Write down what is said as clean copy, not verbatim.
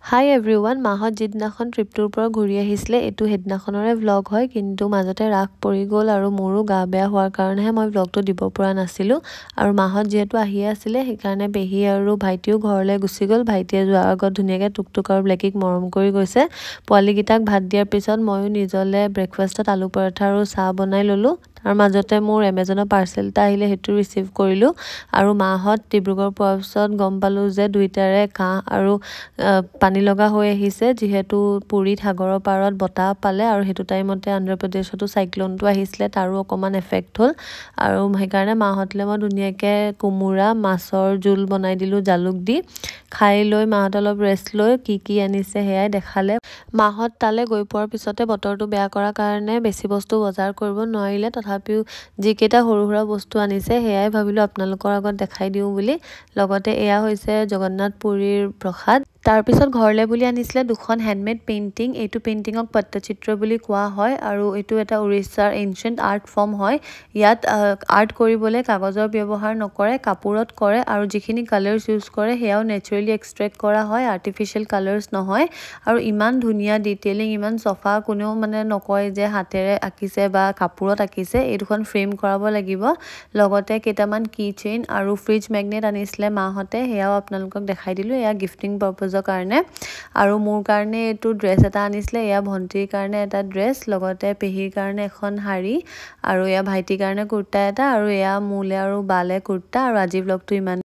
হাই everyone মাহত যিদিনাখন ট্ৰিপটোৰ পৰা ঘূৰি আহিছিলে এইটো সেইদিনাখনৰে ভ্লগ হয় কিন্তু মাজতে ৰাস পৰি গ'ল আৰু মোৰো গা বেয়া হোৱাৰ কাৰণেহে মই ভ্লগটো দিব পৰা নাছিলোঁ আৰু মাহত যিহেতু আহিয়ে আছিলে সেইকাৰণে পেহী আৰু ভাইটিও ঘৰলৈ গুচি গ'ল। ভাইটিয়ে যোৱাৰ আগত ধুনীয়াকৈ টুকটুক আৰু ব্লেকিক মৰম কৰি গৈছে। পোৱালীকেইটাক ভাত দিয়াৰ পিছত ময়ো নিজলে ব্ৰেকফাষ্টত আলু পৰঠা আৰু চাহ বনাই ল'লোঁ। তাৰ মাজতে মোৰ এমেজনৰ পাৰ্চেল এটা আহিলে, সেইটো ৰিচিভ কৰিলোঁ আৰু মাহত ডিব্ৰুগড় পোৱাৰ পিছত গম পালোঁ যে দুইটাৰে কাহ আৰু পানী লগা হৈ আহিছে, যিহেতু পুৰীত সাগৰৰ পাৰত বতাহ পালে আৰু সেইটো টাইমতে অন্ধ্ৰপ্ৰদেশতো চাইক্লনটো আহিছিলে, তাৰো অকণমান এফেক্ট হ'ল আৰু সেইকাৰণে মাহঁতলৈ মই ধুনীয়াকৈ কোমোৰা মাছৰ জোল বনাই দিলোঁ জালুক দি। খাই লৈ মাহঁত অলপ ৰেষ্ট লৈ কি আনিছে সেয়াই দেখালে। মাহঁত তালৈ গৈ পোৱাৰ পিছতে বতৰটো বেয়া কৰাৰ কাৰণে বেছি বস্তু বজাৰ কৰিব নোৱাৰিলে, তথাপিও যিকেইটা সৰু সুৰা বস্তু আনিছে সেয়াই ভাবিলোঁ আপোনালোকৰ আগত দেখাই দিওঁ বুলি। লগতে এয়া হৈছে জগন্নাথ পুৰীৰ প্ৰসাদ। তাৰপিছত ঘৰলৈ বুলি আনিছিলে দুখন হেণ্ডমেড পেইণ্টিং। এইটো পেইণ্টিঙক পট্টচিত্ৰ বুলি কোৱা হয় আৰু এইটো এটা উৰিষ্যাৰ এনচিয়েণ্ট আৰ্ট ফৰ্ম হয়। ইয়াত আৰ্ট কৰিবলৈ কাগজৰ ব্যৱহাৰ নকৰে, কাপোৰত কৰে আৰু যিখিনি কালাৰ্ছ ইউজ কৰে সেয়াও নেচাৰেলি এক্সট্ৰেক্ট কৰা হয়, আৰ্টিফিচিয়েল কালাৰ্ছ নহয়। আৰু ইমান ধুনীয়া ডিটেইলিং, ইমান চফা, কোনেও নকয় যে হাতেৰে আঁকিছে বা কাপোৰত আঁকিছে। এই দুখন ফ্ৰেম কৰাব লাগিব। লগতে কেইটামান কি চেইন আৰু ফ্ৰিজ মেগনেট আনিছিলে মাহঁতে, সেয়াও আপোনালোকক দেখাই দিলোঁ। এয়া গিফটিং পাৰপজৰ কাৰণে। আৰু মোৰ কাৰণে এইটো ড্ৰেছ এটা আনিছিলে, এয়া ভণ্টিৰ কাৰণে এটা ড্ৰেছ, লগতে পেহীৰ কাৰণে এখন শাৰী আৰু এয়া ভাইটিৰ কাৰণে কুৰ্তা এটা আৰু এয়া মোলে আৰু বালে কুৰ্তা। আৰু আজি ব্লগটো ইমান